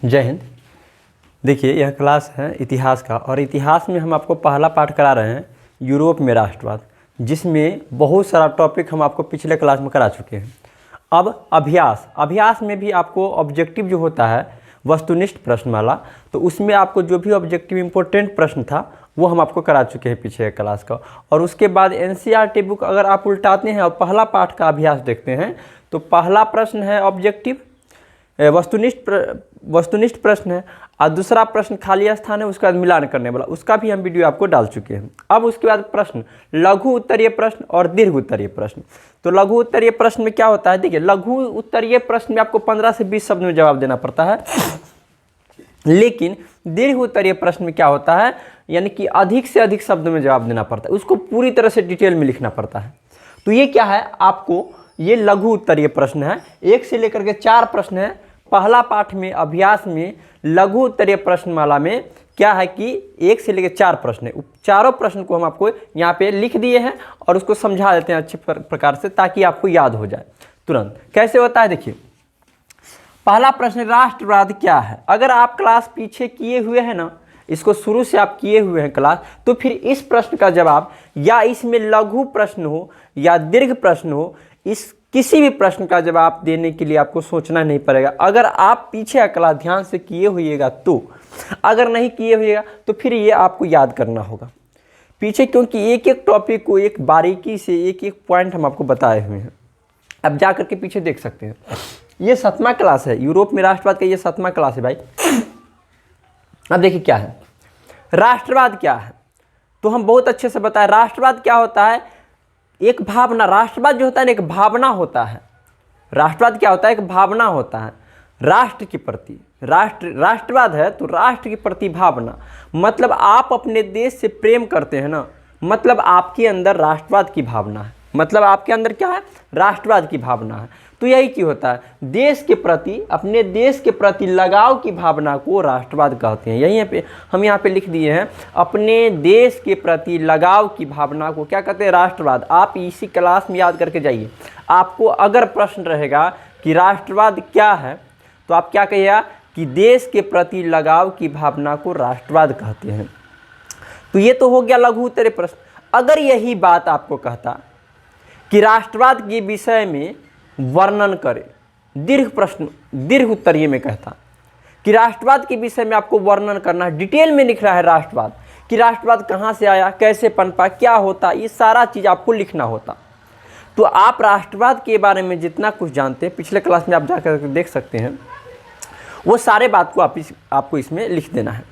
जय हिंद। देखिए, यह क्लास है इतिहास का और इतिहास में हम आपको पहला पाठ करा रहे हैं यूरोप में राष्ट्रवाद, जिसमें बहुत सारा टॉपिक हम आपको पिछले क्लास में करा चुके हैं। अब अभ्यास में भी आपको ऑब्जेक्टिव जो होता है वस्तुनिष्ठ प्रश्नमाला, तो उसमें आपको जो भी ऑब्जेक्टिव इम्पोर्टेंट प्रश्न था वो हम आपको करा चुके हैं पिछले क्लास का। और उसके बाद एनसीईआरटी बुक अगर आप उल्टाते हैं और पहला पाठ का अभ्यास देखते हैं तो पहला प्रश्न है ऑब्जेक्टिव वस्तुनिष्ठ प्रश्न है और दूसरा प्रश्न खाली स्थान है, उसके बाद मिलान करने वाला, उसका भी हम वीडियो आपको डाल चुके हैं। अब उसके बाद प्रश्न लघु उत्तरीय प्रश्न और दीर्घ उत्तरीय प्रश्न। तो लघु उत्तरीय प्रश्न में क्या होता है, देखिए लघु उत्तरीय प्रश्न में आपको 15 से 20 शब्द में जवाब देना पड़ता है, लेकिन दीर्घ उत्तरीय प्रश्न में क्या होता है, यानी कि अधिक से अधिक शब्द में जवाब देना पड़ता है, उसको पूरी तरह से डिटेल में लिखना पड़ता है। तो ये क्या है, आपको ये लघु उत्तरीय प्रश्न है, 1 से लेकर के 4 प्रश्न है। पहला पाठ में अभ्यास में लघु उत्तरीय प्रश्नमाला में क्या है कि 1 से लेकर 4 प्रश्न है। चारों प्रश्न को हम आपको यहाँ पे लिख दिए हैं और उसको समझा देते हैं अच्छे प्रकार से, ताकि आपको याद हो जाए तुरंत। कैसे होता है, देखिए पहला प्रश्न, राष्ट्रवाद क्या है। अगर आप क्लास पीछे किए हुए हैं ना, इसको शुरू से आप किए हुए हैं क्लास, तो फिर इस प्रश्न का जवाब या इसमें लघु प्रश्न हो या दीर्घ प्रश्न हो, इस किसी भी प्रश्न का जवाब देने के लिए आपको सोचना नहीं पड़ेगा। अगर आप पीछे क्लास ध्यान से किए होइएगा तो, अगर नहीं किए होइएगा तो फिर ये आपको याद करना होगा पीछे, क्योंकि एक एक टॉपिक को एक बारीकी से एक एक पॉइंट हम आपको बताए हुए हैं। अब जा करके पीछे देख सकते हैं, ये 7वां क्लास है यूरोप में राष्ट्रवाद का, ये 7वां क्लास है भाई। अब देखिए क्या है राष्ट्रवाद, क्या है तो हम बहुत अच्छे से बताएं। राष्ट्रवाद क्या होता है, एक भावना। राष्ट्रवाद जो होता है ना, एक भावना होता है। राष्ट्रवाद क्या होता है, एक भावना होता है राष्ट्र के प्रति। राष्ट्रवाद है तो राष्ट्र के प्रति भावना, मतलब आप अपने देश से प्रेम करते हैं ना, मतलब आपके अंदर राष्ट्रवाद की भावना है, मतलब आपके अंदर क्या है, राष्ट्रवाद की भावना है। तो यही क्यों होता है, देश के प्रति, अपने देश के प्रति लगाव की भावना को राष्ट्रवाद कहते हैं। यहीं पे हम यहाँ पे लिख दिए हैं, अपने देश के प्रति लगाव की भावना को क्या कहते हैं, राष्ट्रवाद। आप इसी क्लास में याद करके जाइए। आपको अगर प्रश्न रहेगा कि राष्ट्रवाद क्या है, तो आप क्या कहिएगा कि देश के प्रति लगाव की भावना को राष्ट्रवाद कहते हैं। तो ये तो हो गया लघु उत्तरीय प्रश्न। अगर यही बात आपको कहता कि राष्ट्रवाद के विषय में वर्णन करें, दीर्घ उत्तरीय में कहता कि राष्ट्रवाद के विषय में आपको वर्णन करना है, डिटेल में लिख रहा है राष्ट्रवाद, कि राष्ट्रवाद कहाँ से आया, कैसे पनपा, क्या होता, ये सारा चीज़ आपको लिखना होता। तो आप राष्ट्रवाद के बारे में जितना कुछ जानते हैं, पिछले क्लास में आप जाकर देख सकते हैं, वो सारे बात को आपको इसमें लिख देना है।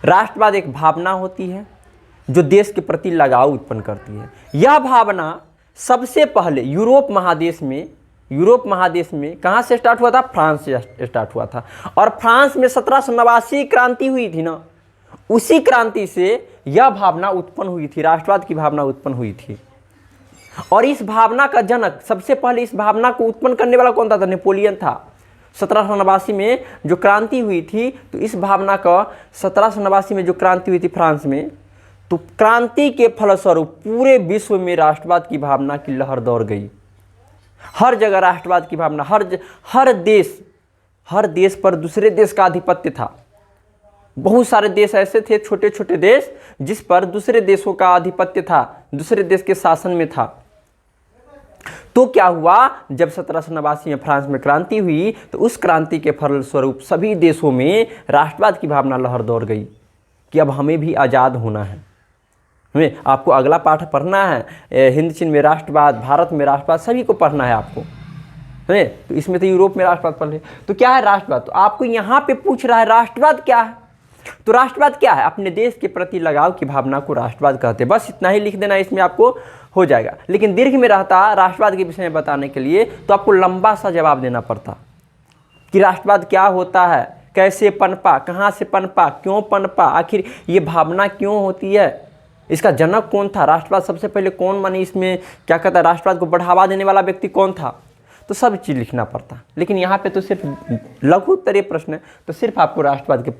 राष्ट्रवाद एक भावना होती है जो देश के प्रति लगाव उत्पन्न करती है। यह भावना सबसे पहले यूरोप महादेश में कहाँ से स्टार्ट हुआ था, फ्रांस से स्टार्ट हुआ था। और फ्रांस में 1789 क्रांति हुई थी ना, उसी क्रांति से यह भावना उत्पन्न हुई थी, राष्ट्रवाद की भावना उत्पन्न हुई थी। और इस भावना का जनक, सबसे पहले इस भावना को उत्पन्न करने वाला कौन था, नेपोलियन था। 1789 में जो क्रांति हुई थी, तो इस भावना का 1789 में जो क्रांति हुई थी फ्रांस में, तो क्रांति के फलस्वरूप पूरे विश्व में राष्ट्रवाद की भावना की लहर दौड़ गई। हर जगह राष्ट्रवाद की भावना, हर देश पर दूसरे देश का आधिपत्य था। बहुत सारे देश ऐसे थे, छोटे छोटे देश, जिस पर दूसरे देशों का आधिपत्य था, दूसरे देश के शासन में था। तो क्या हुआ, जब 1789 में फ्रांस में क्रांति हुई, तो उस क्रांति के फलस्वरूप सभी देशों में राष्ट्रवाद की भावना लहर दौड़ गई कि अब हमें भी आज़ाद होना है। हमें, आपको अगला पाठ पढ़ना है, हिंद चीन में राष्ट्रवाद, भारत में राष्ट्रवाद, सभी को पढ़ना है आपको, है। तो इसमें तो यूरोप में राष्ट्रवाद पढ़ ले। तो क्या है राष्ट्रवाद, तो आपको यहाँ पे पूछ रहा है राष्ट्रवाद क्या है। तो राष्ट्रवाद क्या है, अपने देश के प्रति लगाव की भावना को राष्ट्रवाद कहते हैं। बस इतना ही लिख देना, इसमें आपको हो जाएगा। लेकिन दीर्घ में रहता राष्ट्रवाद के विषय में बताने के लिए, तो आपको लंबा सा जवाब देना पड़ता कि राष्ट्रवाद क्या होता है, कैसे पनपा, कहाँ से पनपा, क्यों पनपा, आखिर ये भावना क्यों होती है, इसका जनक कौन था, राष्ट्रवाद सबसे पहले कौन बनी, इसमें क्या कहता है, राष्ट्रवाद को बढ़ावा देने वाला व्यक्ति कौन था, तो सब चीज़ लिखना पड़ता। लेकिन यहाँ पे तो सिर्फ लघु उत्तरीय प्रश्न है, तो सिर्फ आपको राष्ट्रवाद के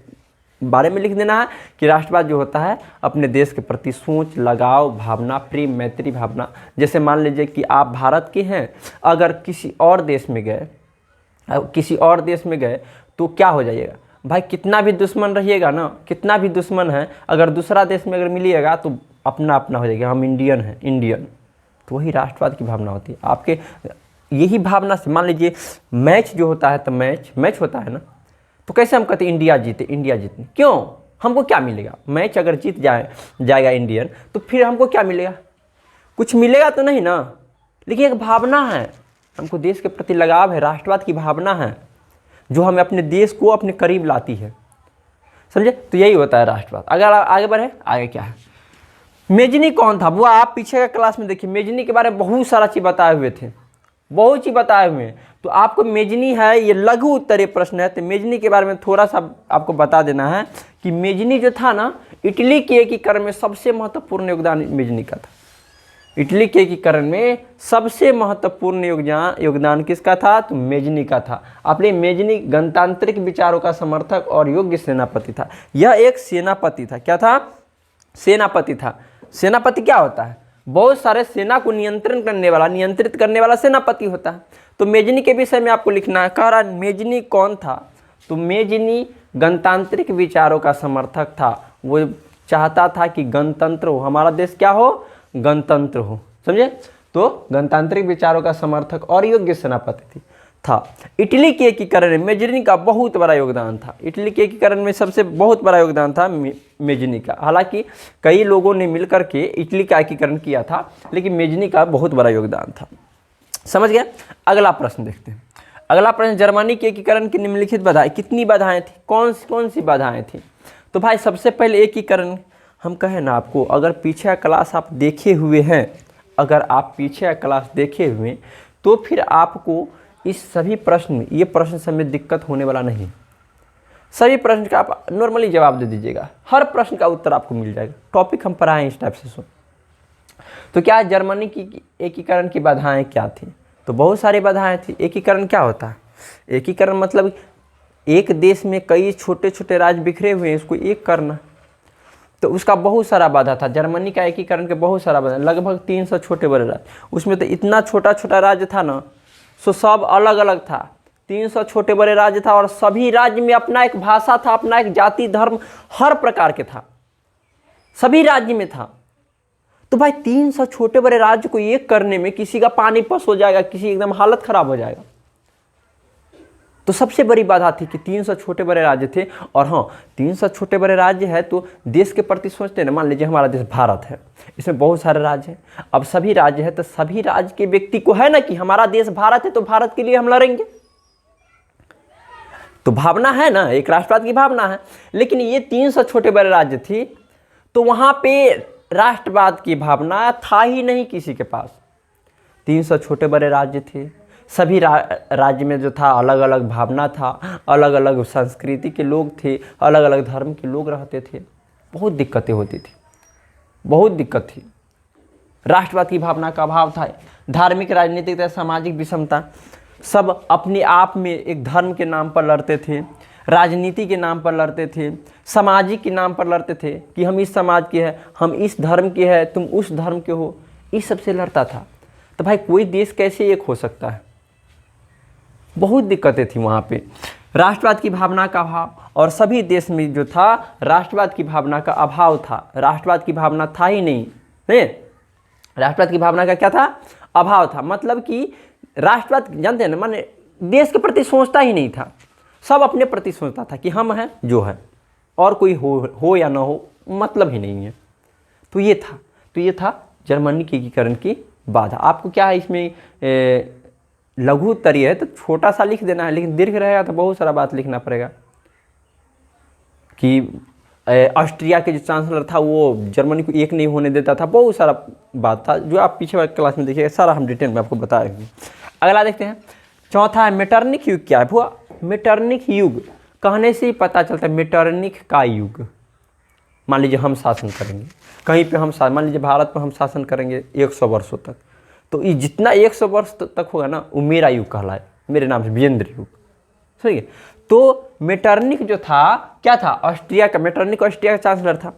बारे में लिख देना है कि राष्ट्रवाद जो होता है अपने देश के प्रति सोच, लगाव, भावना, प्रेम, मैत्री भावना। जैसे मान लीजिए कि आप भारत के हैं, अगर किसी और देश में गए तो क्या हो जाइएगा, भाई कितना भी दुश्मन रहिएगा ना, कितना भी दुश्मन है, अगर दूसरा देश में अगर मिलिएगा तो अपना अपना हो जाएगा, हम इंडियन हैं, इंडियन। तो वही राष्ट्रवाद की भावना होती है आपके। यही भावना से मान लीजिए मैच जो होता है, तो मैच होता है ना, तो कैसे हम कहते हैं इंडिया जीते, इंडिया जीतने, क्यों? हमको क्या मिलेगा? मैच अगर जीत जाएगा इंडियन, तो फिर हमको क्या मिलेगा? कुछ मिलेगा तो नहीं ना। लेकिन एक भावना है, हमको देश के प्रति लगाव है, राष्ट्रवाद की भावना है जो हमें अपने देश को अपने करीब लाती है, समझे? तो यही होता है राष्ट्रवाद। अगर आगे बढ़े, आगे क्या है? मेजनी कौन था? वो आप पीछे का क्लास में देखिए, मेजनी के बारे में बहुत सारा चीज़ बताए हुए थे, बहुत चीज़ बताए हुए हैं। तो आपको मेजनी है, ये लघु उत्तरीय प्रश्न है, तो मेजनी के बारे में थोड़ा सा आपको बता देना है कि मेजनी जो था ना, इटली के एकीकरण में सबसे महत्वपूर्ण योगदान मेजनी का था। इटली के एकीकरण में सबसे महत्वपूर्ण योगदान किसका था? तो मेजनी का था। आपने मेजनी गणतांत्रिक विचारों का समर्थक और योग्य सेनापति था। यह एक सेनापति था। क्या था? सेनापति था। सेनापति क्या होता है? बहुत सारे सेना को नियंत्रित करने वाला सेनापति होता है। तो मेजनी के विषय में आपको लिखना है। कह रहा मेजनी कौन था? तो मेजनी गणतांत्रिक विचारों का समर्थक था। वो चाहता था कि गणतंत्र हो, हमारा देश क्या हो? गणतंत्र हो, समझे? तो गणतांत्रिक विचारों का समर्थक और योग्य सेनापति था। इटली के एकीकरण में मेजनी का बहुत बड़ा योगदान था। इटली के एकीकरण में सबसे बहुत बड़ा योगदान था मेजनी का। हालांकि कई लोगों ने मिलकर के इटली का एकीकरण किया था, लेकिन मेजनी का बहुत बड़ा योगदान था। समझ गए? अगला प्रश्न देखते हैं। अगला प्रश्न, जर्मनी के एकीकरण की निम्नलिखित बाधाएं, कितनी बाधाएं थी? कौन सी बाधाएं थी? तो भाई सबसे पहले एकीकरण, हम कहें ना आपको, अगर पीछे का क्लास आप देखे हुए हैं, अगर आप पीछे का क्लास देखे हुए, तो फिर आपको इस सभी प्रश्न में, ये प्रश्न सब में दिक्कत होने वाला नहीं। सभी प्रश्न का आप नॉर्मली जवाब दे दीजिएगा, हर प्रश्न का उत्तर आपको मिल जाएगा। टॉपिक हम पढ़ाएं इस टाइप से। सुन, तो क्या जर्मनी की एकीकरण की बाधाएं क्या थी? तो बहुत सारी बाधाएं थी। एकीकरण क्या होता है? एकीकरण मतलब एक देश में कई छोटे छोटे राज्य बिखरे हुए हैं, इसको एक करना। तो उसका बहुत सारा बाधा था। जर्मनी का एकीकरण के बहुत सारा बाधा, लगभग 300 छोटे बड़े राज्य। उसमें तो इतना छोटा छोटा राज्य था ना, सो सब अलग अलग था। 300 छोटे बड़े राज्य था और सभी राज्य में अपना एक भाषा था, अपना एक जाति धर्म हर प्रकार के था, सभी राज्य में था। तो भाई 300 छोटे बड़े राज्य को एक करने में किसी का पानी पस हो जाएगा, किसी एकदम हालत खराब हो जाएगा। तो सबसे बड़ी बाधा थी कि 300 छोटे बड़े राज्य थे। और हाँ, 300 छोटे बड़े राज्य है तो देश के प्रति सोचते हैं ना। मान लीजिए हमारा देश भारत है, इसमें बहुत सारे राज्य हैं। अब सभी राज्य है तो सभी राज्य के व्यक्ति को है ना कि हमारा देश भारत है, तो भारत के लिए हम लड़ेंगे। तो भावना है ना, एक राष्ट्रवाद की भावना है। लेकिन ये 300 छोटे बड़े राज्य थी, तो वहां पे राष्ट्रवाद की भावना था ही नहीं किसी के पास। 300 छोटे बड़े राज्य थे, सभी राज्य में जो था अलग अलग भावना था, अलग अलग संस्कृति के लोग थे, अलग अलग धर्म के लोग रहते थे। बहुत दिक्कतें होती थी, बहुत दिक्कत थी। राष्ट्रवाद की भावना का अभाव था। धार्मिक, राजनीतिक तथा सामाजिक विषमता, सब अपने आप में एक धर्म के नाम पर लड़ते थे, राजनीति के नाम पर लड़ते थे, सामाजिक के नाम पर लड़ते थे कि हम इस समाज के हैं, हम इस धर्म के हैं, तुम उस धर्म के हो, इस सबसे लड़ता था। तो भाई कोई देश कैसे एक हो सकता है? बहुत दिक्कतें थी वहाँ पे। राष्ट्रवाद की भावना का अभाव, और सभी देश में जो था राष्ट्रवाद की भावना का अभाव था। राष्ट्रवाद की भावना था ही नहीं, राष्ट्रवाद की भावना का क्या था? अभाव था। मतलब कि राष्ट्रवाद जानते हैं ना, माने देश के प्रति सोचता ही नहीं था, सब अपने प्रति सोचता था कि हम हैं जो है, और कोई हो या ना हो मतलब ही नहीं है। तो ये था जर्मनी के एकीकरण की बाधा। आपको क्या है इसमें लघु उत्तरीय है तो छोटा सा लिख देना है, लेकिन दीर्घ रहेगा तो बहुत सारा बात लिखना पड़ेगा कि ऑस्ट्रिया के जो चांसलर था वो जर्मनी को एक नहीं होने देता था। बहुत सारा बात था जो आप पीछे वाले क्लास में देखिएगा, सारा हम डिटेल में आपको बता रहे हैं। अगला देखते हैं। चौथा है मेटरनिख युग। क्या है भुआ? मेटरनिख युग कहने से ही पता चलता है मेटरनिख का युग। मान लीजिए हम शासन करेंगे कहीं पे, मान लीजिए भारत पर हम शासन करेंगे 100 वर्षों तक, तो ये जितना 100 वर्ष तक होगा ना, वो मेरा युग कहलाए, मेरे नाम से विजेंद्र युग। सही है। तो मेटरनिख जो था क्या था? ऑस्ट्रिया का, मेटरनिख ऑस्ट्रिया का चांसलर था।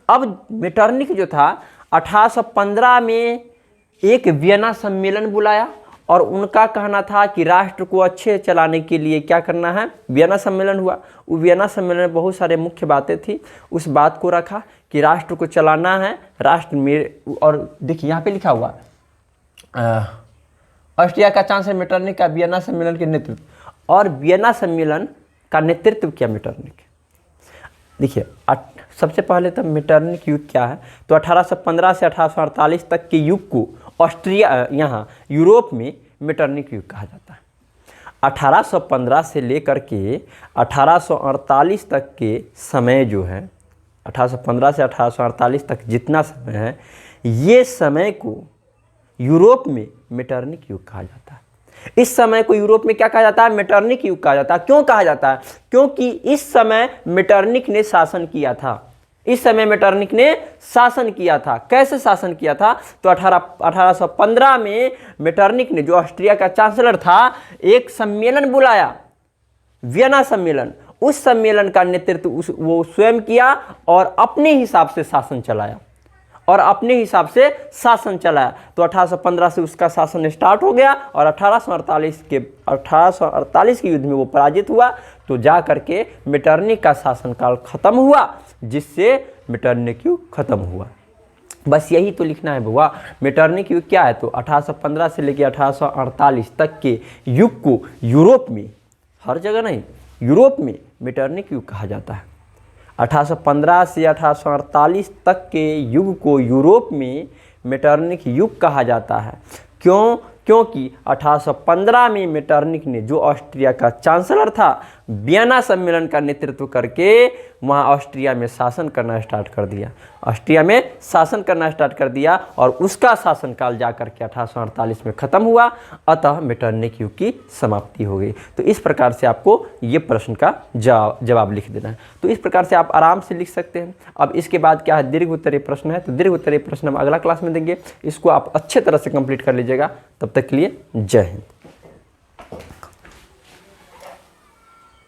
अब मेटरनिख जो था 1815 में एक वियना सम्मेलन बुलाया और उनका कहना था कि राष्ट्र को अच्छे चलाने के लिए क्या करना है, वियना सम्मेलन हुआ। वो वियना सम्मेलन में बहुत सारे मुख्य बातें थी, उस बात को रखा कि राष्ट्र को चलाना है, राष्ट्र मेरे। और देखिए यहाँ पे लिखा हुआ ऑस्ट्रिया का चांसलर मेटरनिक का वियना सम्मेलन के नेतृत्व, और वियना सम्मेलन का नेतृत्व किया मेटरनिक। देखिए सबसे पहले तो मेटरनिक युग क्या है, तो 1815 से 1848 तक के युग को ऑस्ट्रिया यहाँ यूरोप में मेटरनिक युग कहा जाता है। 1815 से लेकर के 1848 तक के समय जो है, 1815 से 1848 तक जितना समय है, ये समय को यूरोप में मेटरनिक युग कहा जाता है। इस समय को यूरोप में क्या कहा जाता है, मेटरनिक युग कहा जाता है। क्यों कहा जाता है, क्योंकि इस समय मेटरनिक ने शासन किया था। इस समय मेटरनिक ने शासन किया था। कैसे शासन किया था, तो 1815 में मेटरनिक ने, जो ऑस्ट्रिया का चांसलर था, एक सम्मेलन बुलाया, वियना सम्मेलन। उस सम्मेलन का नेतृत्व वो स्वयं किया और अपने हिसाब से शासन चलाया, और अपने हिसाब से शासन चलाया। तो 1815 से उसका शासन स्टार्ट हो गया, और 1848 के युद्ध में वो पराजित हुआ। तो जा करके मेटरनिक का शासनकाल खत्म हुआ, जिससे मेटरनिक युग खत्म हुआ। बस यही तो लिखना है बुआ। मेटरनिक युग क्या है, तो 1815 से लेकर 1848 तक के युग को यूरोप में, हर जगह नहीं, यूरोप में मेटरनिक युग कहा जाता है। 1815 से 1848 तक के युग को यूरोप में मेटरनिक युग कहा जाता है। क्यों, क्योंकि 1815 में मेटरनिक ने, जो ऑस्ट्रिया का चांसलर था, वियना सम्मेलन का नेतृत्व करके वहाँ ऑस्ट्रिया में शासन करना स्टार्ट कर दिया। ऑस्ट्रिया में शासन करना स्टार्ट कर दिया, और उसका शासनकाल जाकर के 1848 में ख़त्म हुआ। अतः मेटरनिक युग की समाप्ति हो गई। तो इस प्रकार से आपको ये प्रश्न का जवाब लिख देना है। तो इस प्रकार से आप आराम से लिख सकते हैं। अब इसके बाद क्या है, दीर्घ उत्तरीय प्रश्न है। तो दीर्घ उत्तरीय प्रश्न हम अगला क्लास में देंगे। इसको आप अच्छे तरह से कंप्लीट कर लीजिएगा। तब तक के लिए जय हिंद।